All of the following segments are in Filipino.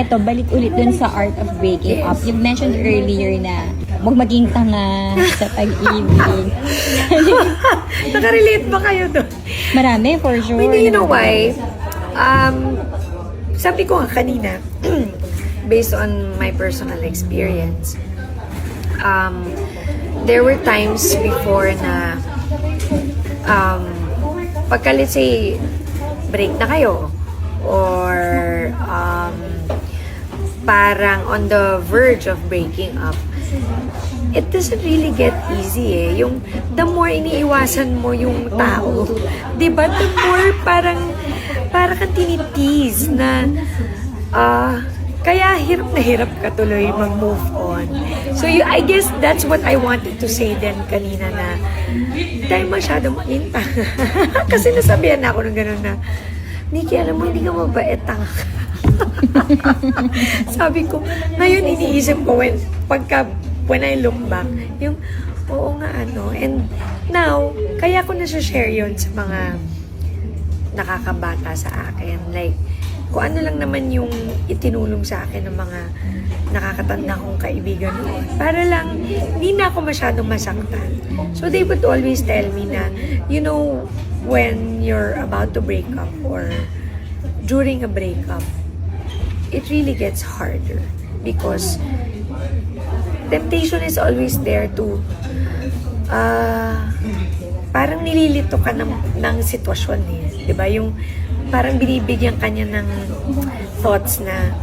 Eto, balik ulit dun sa art of breaking up. You mentioned earlier na huwag maging tanga sa pag-ibig. Nakarelate ba kayo doon? Marami, for sure. I mean, you know why? Sabi ko nga kanina, based on my personal experience, there were times before na pagka let's say break na kayo or parang on the verge of breaking up, it doesn't really get easy eh. Yung the more iniiwasan mo yung tao, 'di ba? The more parang kang tinitease na kaya hirap na hirap ka tuloy mag-move on. So I guess that's what I wanted to say then kanina na dahil masyado maging tanga. Kasi nasabihan na ako ng gano'n na, Nikki, alam mo, hindi ka mabait, tanga ka. Sabi ko, ngayon iniisip ko when I look back, yung, oo nga and now, kaya ko na-share yun sa mga nakakabata sa akin. Like, kung ano lang naman yung itinulong sa akin ng mga nakakatanda kong kaibigan noon. Para lang, hindi na ako masyadong masaktan. So they would always tell me na, you know, when you're about to break up or during a breakup, it really gets harder because temptation is always there to parang nililito ka ng sitwasyon eh. Diba? Yung parang binibigyan kanya ng thoughts na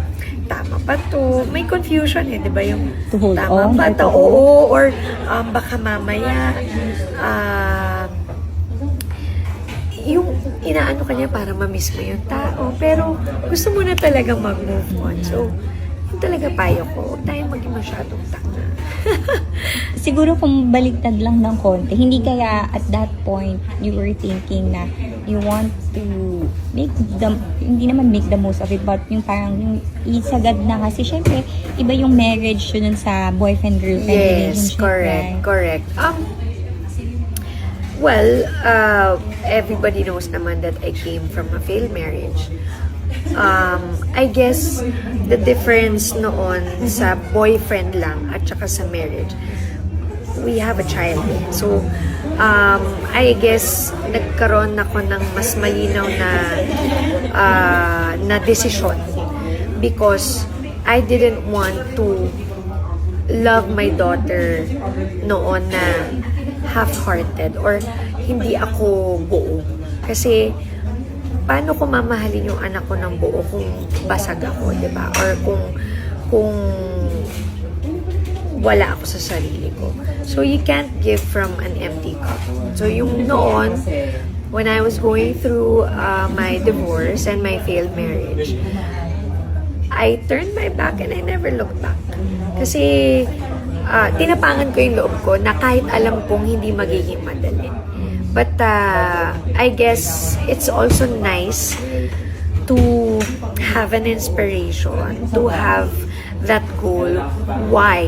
tama ba to? May confusion eh, di ba? Yung tama ba to? Oo, or baka mamaya yung inaano kanya para ma-miss mo yung tao. Pero gusto mo na talagang mag-move on. So, yun talaga payo ko. Huwag tayong maging masyadong tanga. Siguro kung baliktad lang ng konti, hindi kaya at that point you were thinking na you want to hindi naman make the most of it, but yung parang yung isagad na kasi syempre, iba yung marriage yun sa boyfriend-girlfriend relationship. Yes, correct. Well, everybody knows naman that I came from a failed marriage. I guess the difference noon sa boyfriend lang at saka sa marriage, we have a child. So, I guess nagkaroon ako ng mas malinaw na desisyon because I didn't want to love my daughter noon na half-hearted or hindi ako buo. Kasi paano ko mamahalin yung anak ko ng buo kung basag ako, di ba? Or kung wala ako sa sarili ko. So, you can't give from an empty cup. So, yung noon, when I was going through my divorce and my failed marriage, I turned my back and I never looked back. Kasi, tinapangan ko yung loob ko na kahit alam kong hindi magiging madali. But I guess it's also nice to have an inspiration, to have that goal. Why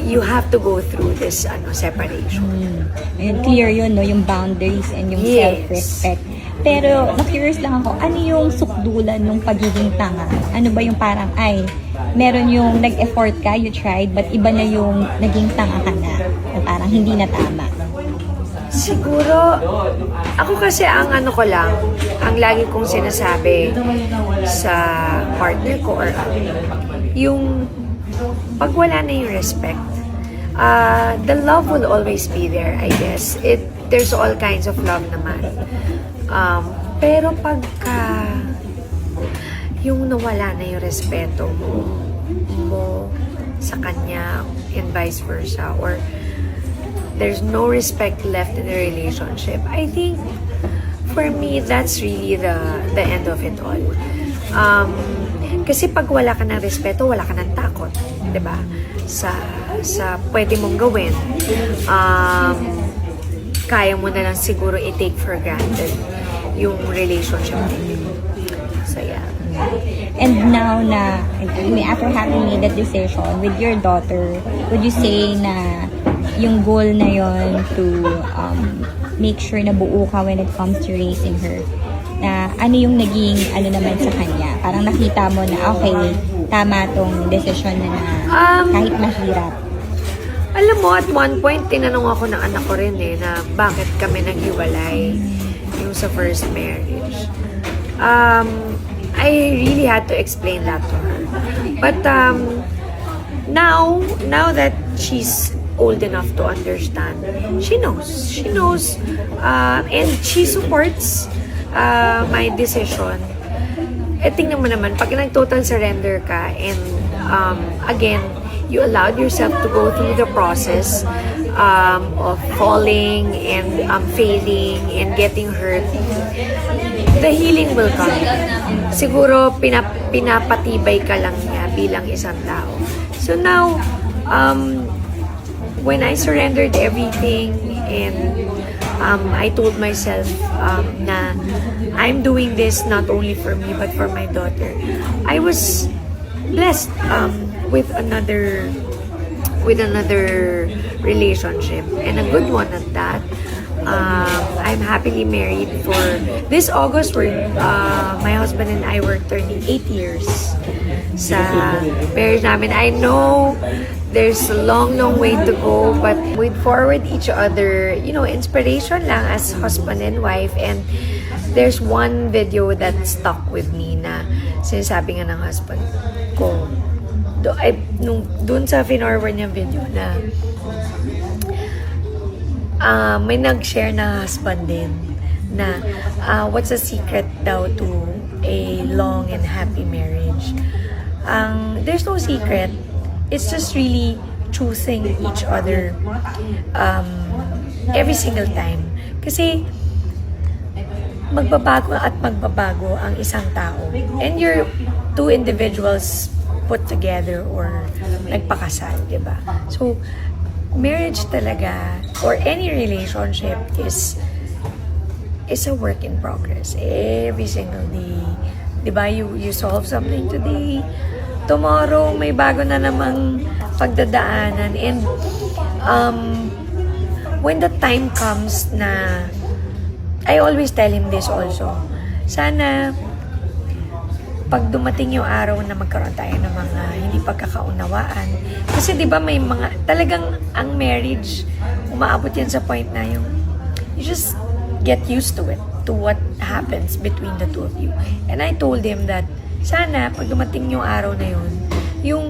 you have to go through this separation. And clear yun, no? Yung boundaries and yung self-respect. Pero, na-curious lang ako, ano yung sukdulan ng pagiging tanga? Ano ba yung parang, meron yung nag-effort ka, you tried, but iba na yung naging tanga ka na parang hindi na tama? Siguro, ako kasi ang ang lagi kong sinasabi sa partner ko or yung pag wala na yung respect, the love will always be there, I guess. There's all kinds of love naman. Pero pagka yung nawala na yung respeto mo sa kanya and vice versa, or there's no respect left in the relationship, I think for me that's really the end of it all. Kasi pag wala ka ng respeto, wala ka ng takot, 'di ba? Sa pwede mong gawin, kaya mo na lang siguro i-take for granted yung relationship ninyo. So yeah. And now na, after having made that decision with your daughter, would you say na yung goal na yon to make sure na buo ka when it comes to raising her, na ano yung naging ano naman sa kanya? Parang nakita mo na okay, tama tong desisyon na kahit mahirap. Alam mo, at one point, tinanong ako ng anak ko rin na bakit kami naghiwalay yung sa first marriage. I really had to explain that to her. But now that she's old enough to understand, she knows, and she supports my decision. Tingnan mo naman, pag nag-total surrender ka and again, you allowed yourself to go through the process of falling and failing and getting hurt, the healing will come. Siguro pinapatibay ka lang niya bilang isang tao. So now, when I surrendered everything and I told myself na I'm doing this not only for me but for my daughter, I was blessed with another relationship, and a good one at that. I'm happily married for this August. My husband and I were turning 8 years sa marriage namin. I know there's a long way to go, but we'd forward each other, inspiration lang as husband and wife. And there's one video that stuck with me na sinasabi nga ng husband ko, dun sa finorward niyang video na may nag-share na husband din na what's the secret daw to a long and happy marriage. There's no secret. It's just really choosing each other every single time. Kasi magbabago at magbabago ang isang tao. And you're two individuals put together or nagpakasal, diba? So, marriage talaga or any relationship is a work in progress every single day. Diba? You solve something today, tomorrow may bago na namang pagdadaanan. And when the time comes na, I always tell him this also, sana pag dumating yung araw na magkaroon tayo ng mga hindi pagkakaunawaan. Kasi di ba may mga, talagang ang marriage, umaabot yan sa point na yung, you just get used to it, to what happens between the two of you. And I told him that, sana pag dumating yung araw na yun, yung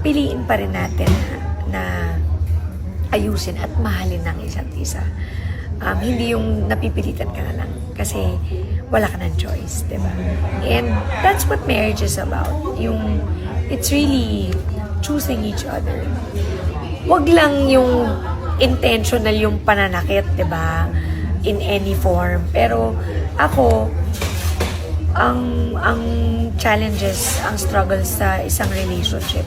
piliin pa rin natin na ayusin at mahalin ng isa't isa. Hindi yung napipilitan ka na lang kasi wala ka ng choice, di ba? And that's what marriage is about. It's really choosing each other. Wag lang yung intentional yung pananakit, di ba? In any form. Pero ako, ang challenges, ang struggles sa isang relationship,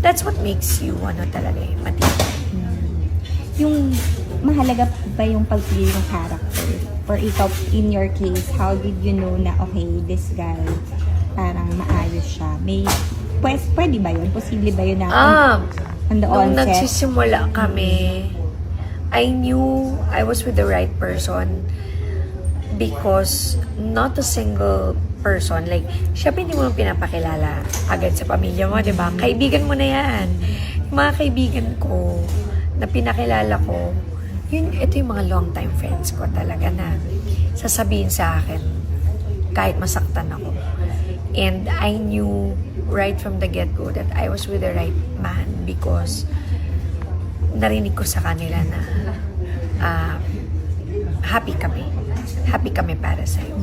that's what makes you talaga matibay. Yung mahalaga ba yung pagpili ng character? Or ikaw, in your case, how did you know na, okay, this guy, parang maayos siya? Pwede ba yun? Posible ba yun na on the nung onset? nagsisimula kami, I knew I was with the right person because not a single person, like, syempre hindi mo pinapakilala agad sa pamilya mo, di ba? Kaibigan mo na yan. Yung mga kaibigan ko na pinakilala ko, ito yung mga long time friends ko talaga na sasabihin sa akin kahit masaktan ako. And I knew right from the get-go that I was with the right man because narinig ko sa kanila na happy kami. Happy kami para sa'yo.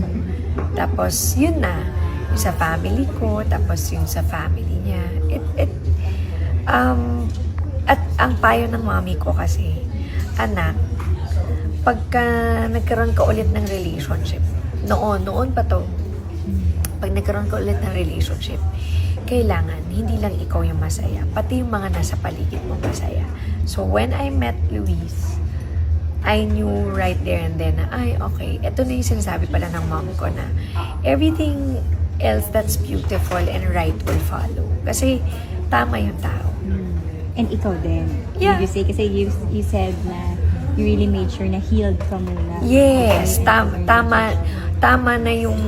Tapos, yun na. Yung sa family ko, tapos yung sa family niya. At ang payo ng mami ko kasi, anak, pagka nagkaroon ka ulit ng relationship, noon pa to, pag nagkaroon ka ulit ng relationship, kailangan, hindi lang ikaw yung masaya, pati yung mga nasa paligid mo masaya. So, when I met Luis, I knew right there and then na, okay, ito na yung sinasabi pala ng mom ko na everything else that's beautiful and right will follow. Kasi, tama yung tao. And ikaw din. Yeah. Did you say, kasi you said na you really made sure na healed ka muna. Yes, tama na yung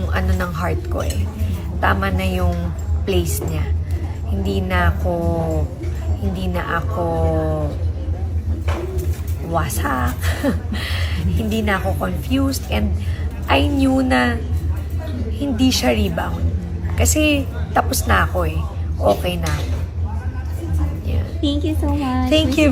ano ng heart ko eh. Tama na yung place niya. Hindi na ako wasak. Hindi na ako confused, and I knew na hindi siya rebound. Kasi tapos na ako eh. Okay na ako. Yeah. Thank you so much. Thank you.